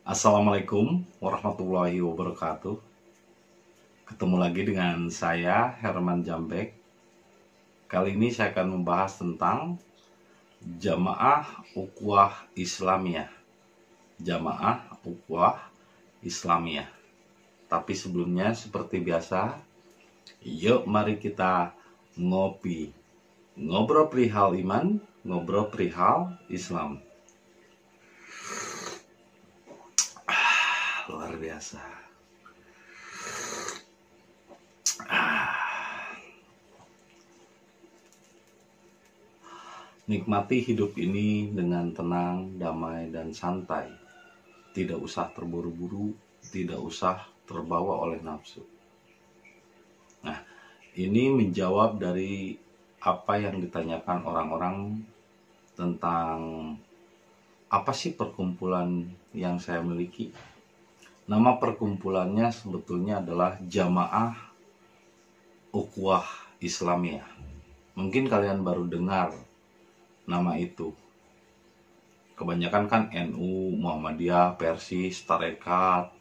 Assalamualaikum warahmatullahi wabarakatuh. Ketemu lagi dengan saya Herman Jambek. Kali ini saya akan membahas tentang Jamaah Ukhuwah Islamiyah. Jamaah Ukhuwah Islamiyah. Tapi sebelumnya seperti biasa, yuk mari kita ngopi. Ngobrol perihal iman, ngobrol perihal Islam. Luar biasa. Nikmati hidup ini dengan tenang, damai, dan santai. Tidak usah terburu-buru, tidak usah terbawa oleh nafsu. Nah, ini menjawab dari apa yang ditanyakan orang-orang tentang apa sih perkumpulan yang saya miliki. Nama perkumpulannya sebetulnya adalah Jamaah Ukhuwah Islamiyah. Mungkin kalian baru dengar nama itu. Kebanyakan kan NU, Muhammadiyah, Persis, Tarekat,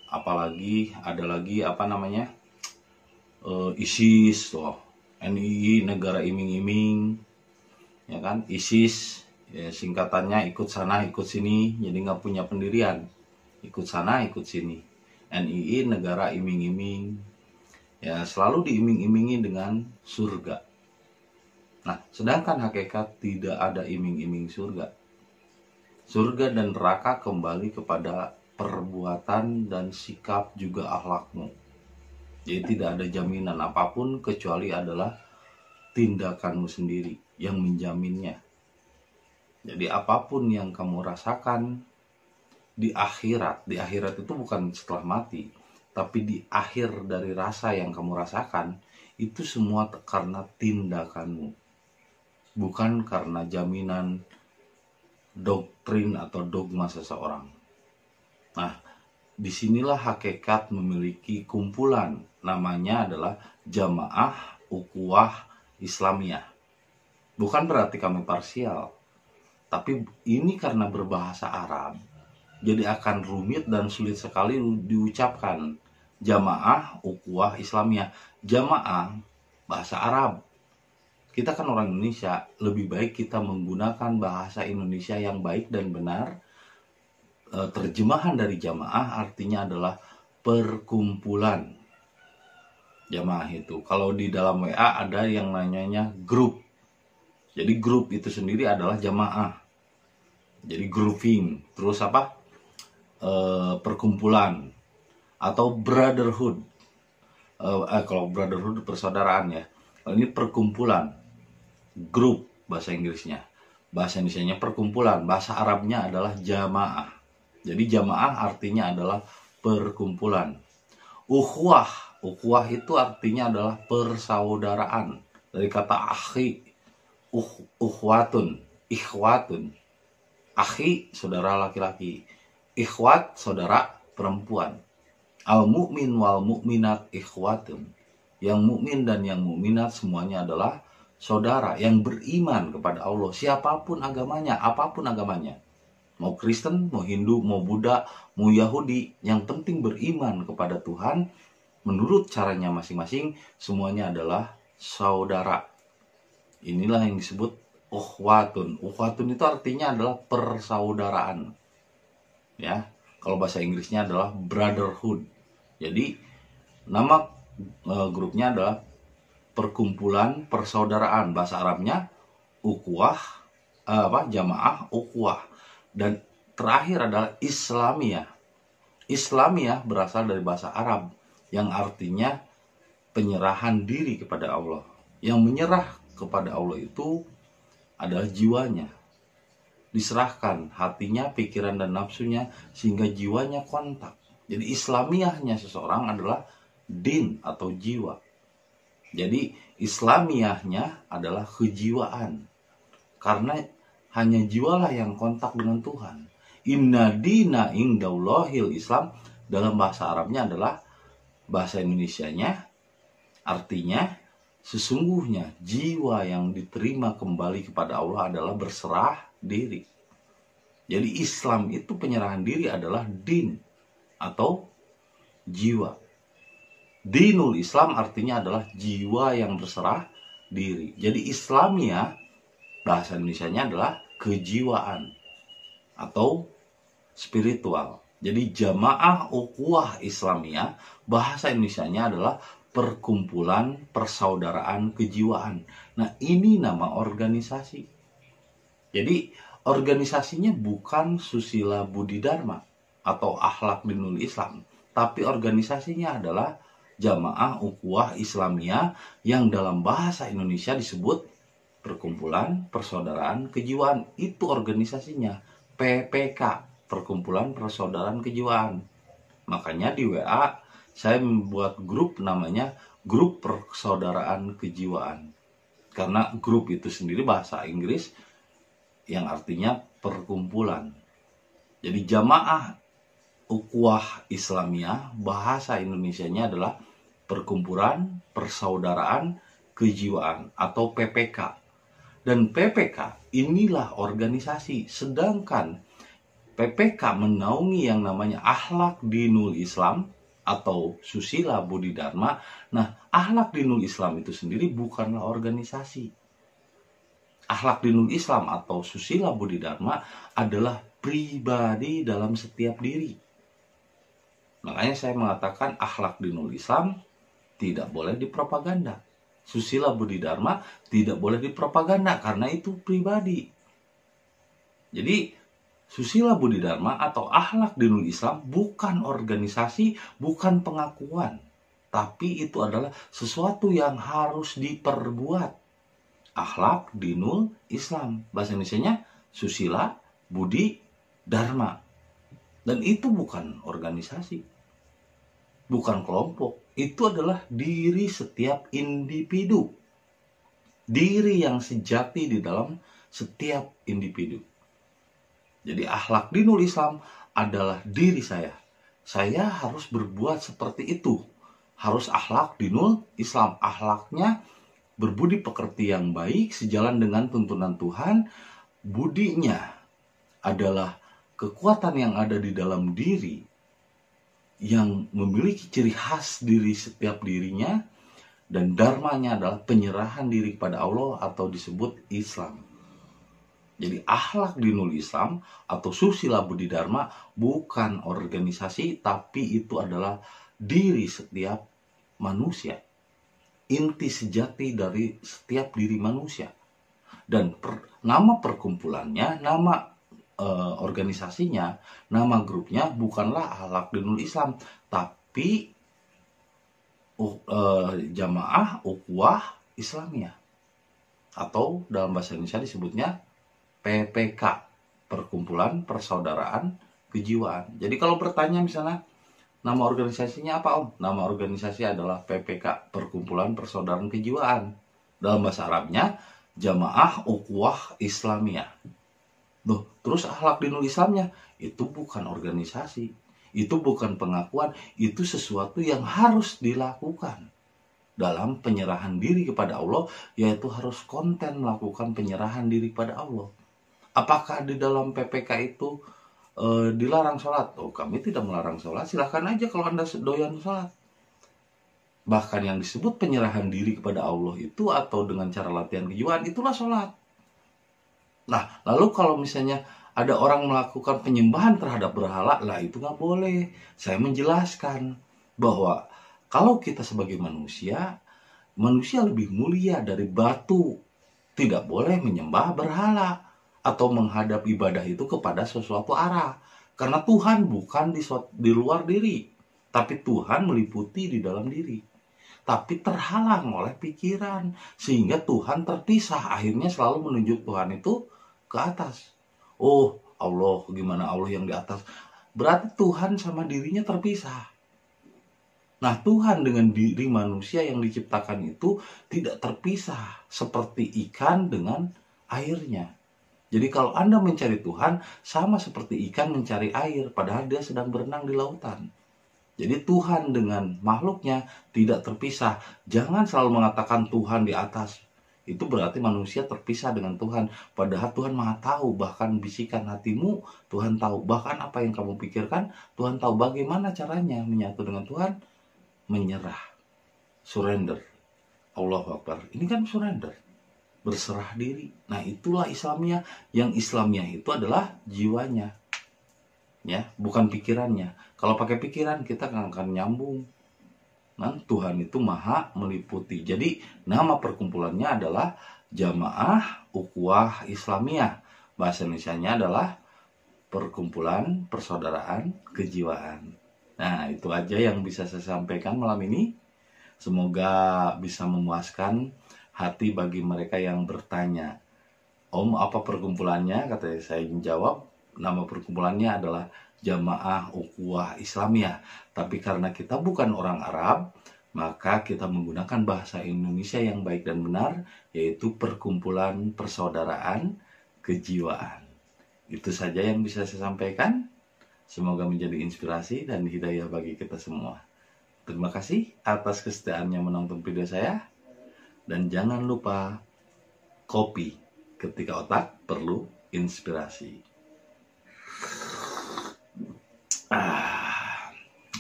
apalagi ada lagi ISIS, NII, negara iming-iming, ya kan, ISIS, ya, singkatannya ikut sana ikut sini, jadi nggak punya pendirian, ikut sana ikut sini. NII, negara iming-iming, ya selalu diiming-imingi dengan surga. Nah, sedangkan hakikat tidak ada iming-iming surga. Surga dan neraka kembali kepada perbuatan dan sikap juga akhlakmu. Jadi tidak ada jaminan apapun kecuali adalah tindakanmu sendiri yang menjaminnya. Jadi apapun yang kamu rasakan di akhirat itu bukan setelah mati, tapi di akhir dari rasa yang kamu rasakan, itu semua karena tindakanmu, bukan karena jaminan doktrin atau dogma seseorang. Nah, disinilah hakikat memiliki kumpulan, namanya adalah Jamaah Ukhuwah Islamiyah. Bukan berarti kami parsial, tapi ini karena berbahasa Arab, jadi akan rumit dan sulit sekali diucapkan. Jamaah Ukhuwah Islamiyah. Jamaah bahasa Arab. Kita kan orang Indonesia, lebih baik kita menggunakan bahasa Indonesia yang baik dan benar. Terjemahan dari jamaah artinya adalah perkumpulan. Jamaah itu, kalau di dalam WA ada yang namanya grup. Jadi grup itu sendiri adalah jamaah. Jadi grouping, terus perkumpulan atau brotherhood. Kalau brotherhood persaudaraan ya. Ini perkumpulan, grup bahasa Inggrisnya. Bahasa Indonesianya perkumpulan, bahasa Arabnya adalah jamaah. Jadi jamaah artinya adalah perkumpulan. Ukhuwah itu artinya adalah persaudaraan. Dari kata akhi, ikhwatun. Akhi, saudara laki-laki. Ikhwat, saudara perempuan. Al-mu'min wal mu'minat ikhwatun. Yang mukmin dan yang mukminat semuanya adalah saudara yang beriman kepada Allah, siapapun agamanya, apapun agamanya. Mau Kristen, mau Hindu, mau Buddha, mau Yahudi, yang penting beriman kepada Tuhan menurut caranya masing-masing, semuanya adalah saudara. Inilah yang disebut ukhwatun. Ukhwatun itu artinya adalah persaudaraan. Ya, kalau bahasa Inggrisnya adalah brotherhood. Jadi nama grupnya adalah perkumpulan persaudaraan, bahasa Arabnya ukhuwah, jamaah ukhuwah. Dan terakhir adalah Islamiyah. Islamiyah berasal dari bahasa Arab yang artinya penyerahan diri kepada Allah. Yang menyerah kepada Allah itu adalah jiwanya, diserahkan hatinya, pikiran dan nafsunya sehingga jiwanya kontak. Jadi Islamiyahnya seseorang adalah din atau jiwa. Jadi Islamiyahnya adalah kejiwaan. Karena hanya jiwalah yang kontak dengan Tuhan. Inna dina indallahil Islam, dalam bahasa Arabnya adalah, bahasa Indonesianya artinya sesungguhnya jiwa yang diterima kembali kepada Allah adalah berserah diri. Jadi Islam itu penyerahan diri adalah din atau jiwa. Dinul Islam artinya adalah jiwa yang berserah diri. Jadi Islamia bahasa Indonesianya adalah kejiwaan atau spiritual. Jadi jamaah ukhuwah Islamiyah bahasa Indonesianya adalah perkumpulan persaudaraan kejiwaan. Nah, ini nama organisasi. Jadi organisasinya bukan Susila Budi Dharma atau Akhlak Dinul Islam, tapi organisasinya adalah Jamaah Ukhuwah Islamiyah yang dalam bahasa Indonesia disebut Perkumpulan Persaudaraan Kejiwaan. Itu organisasinya, PPK, Perkumpulan Persaudaraan Kejiwaan. Makanya di WA saya membuat grup namanya Grup Persaudaraan Kejiwaan. Karena grup itu sendiri bahasa Inggris yang artinya perkumpulan. Jadi Jamaah Ukhuwah Islamiyah bahasa Indonesianya adalah Perkumpulan Persaudaraan Kejiwaan atau PPK. Dan PPK inilah organisasi, sedangkan PPK menaungi yang namanya Akhlak Dinul Islam atau Susila Budi Dharma. Nah, Akhlak Dinul Islam itu sendiri bukanlah organisasi. Akhlak Dinul Islam atau Susila Budi Dharma adalah pribadi dalam setiap diri. Makanya saya mengatakan Akhlak Dinul Islam tidak boleh dipropaganda. Susila Budi Dharma tidak boleh dipropaganda karena itu pribadi. Jadi Susila Budi Dharma atau Akhlak Dinul Islam bukan organisasi, bukan pengakuan, tapi itu adalah sesuatu yang harus diperbuat. Akhlak Dinul Islam, bahasa Indonesianya Susila Budi Dharma. Dan itu bukan organisasi, bukan kelompok. Itu adalah diri setiap individu. Diri yang sejati di dalam setiap individu. Jadi Akhlak Dinul Islam adalah diri saya. Saya harus berbuat seperti itu. Harus Akhlak Dinul Islam. Akhlaknya berbudi pekerti yang baik sejalan dengan tuntunan Tuhan. Budinya adalah kekuatan yang ada di dalam diri yang memiliki ciri khas diri setiap dirinya, dan dharmanya adalah penyerahan diri kepada Allah atau disebut Islam. Jadi Akhlak Dinul Islam atau Susila Budi Dharma bukan organisasi, tapi itu adalah diri setiap manusia. Inti sejati dari setiap diri manusia. Dan nama perkumpulannya, nama organisasinya, nama grupnya bukanlah Akhlak Dinul Islam, tapi Jamaah Ukhuwah Islamiyah atau dalam bahasa Indonesia disebutnya PPK, Perkumpulan Persaudaraan Kejiwaan. Jadi kalau bertanya misalnya nama organisasinya apa, Om? Nama organisasi adalah PPK, Perkumpulan Persaudaraan Kejiwaan. Dalam bahasa Arabnya Jamaah Ukhuwah Islamiyah. Loh, terus Akhlak Dinul Islamnya itu bukan organisasi, itu bukan pengakuan, itu sesuatu yang harus dilakukan dalam penyerahan diri kepada Allah, yaitu harus konten melakukan penyerahan diri kepada Allah. Apakah di dalam PPK itu dilarang sholat? Oh, kami tidak melarang sholat, silahkan aja kalau Anda doyan sholat. Bahkan yang disebut penyerahan diri kepada Allah itu atau dengan cara latihan kejiwaan, itulah sholat. Nah, lalu kalau misalnya ada orang melakukan penyembahan terhadap berhala, lah itu nggak boleh. Saya menjelaskan bahwa kalau kita sebagai manusia, manusia lebih mulia dari batu. Tidak boleh menyembah berhala atau menghadap ibadah itu kepada sesuatu arah. Karena Tuhan bukan di luar diri, tapi Tuhan meliputi di dalam diri. Tapi terhalang oleh pikiran, sehingga Tuhan terpisah. Akhirnya selalu menunjuk Tuhan itu ke atas. Oh, Allah, gimana Allah yang di atas? Berarti Tuhan sama dirinya terpisah. Nah, Tuhan dengan diri manusia yang diciptakan itu tidak terpisah seperti ikan dengan airnya. Jadi kalau Anda mencari Tuhan, sama seperti ikan mencari air, padahal dia sedang berenang di lautan. Jadi Tuhan dengan makhluknya tidak terpisah. Jangan selalu mengatakan Tuhan di atas. itu berarti manusia terpisah dengan Tuhan. Padahal Tuhan Maha tahu, bahkan bisikan hatimu Tuhan tahu, bahkan apa yang kamu pikirkan Tuhan tahu. Bagaimana caranya menyatu dengan Tuhan? Menyerah, surrender. Allahu Akbar. Ini kan surrender, berserah diri. Nah, itulah Islamnya. Yang Islamnya itu adalah jiwanya, ya, bukan pikirannya. Kalau pakai pikiran kita akan nyambung. Nah, Tuhan itu maha meliputi. Jadi nama perkumpulannya adalah Jamaah Ukhuwah Islamiyah. Bahasa Indonesianya adalah Perkumpulan Persaudaraan Kejiwaan. Nah, itu aja yang bisa saya sampaikan malam ini. Semoga bisa memuaskan hati bagi mereka yang bertanya, Om, apa perkumpulannya? Kata saya menjawab, nama perkumpulannya adalah Jamaah Ukhuwah Islamiyah. Tapi karena kita bukan orang Arab, maka kita menggunakan bahasa Indonesia yang baik dan benar, yaitu Perkumpulan Persaudaraan Kejiwaan. Itu saja yang bisa saya sampaikan. Semoga menjadi inspirasi dan hidayah bagi kita semua. Terima kasih atas kesetiaannya menonton video saya. Dan jangan lupa kopi ketika otak perlu inspirasi.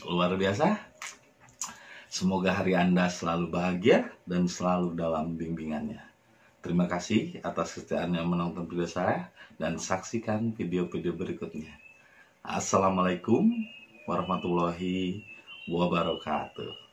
Luar biasa. Semoga hari Anda selalu bahagia dan selalu dalam bimbingannya. Terima kasih atas kesetiaannya menonton video saya dan saksikan video-video berikutnya. Assalamualaikum warahmatullahi wabarakatuh.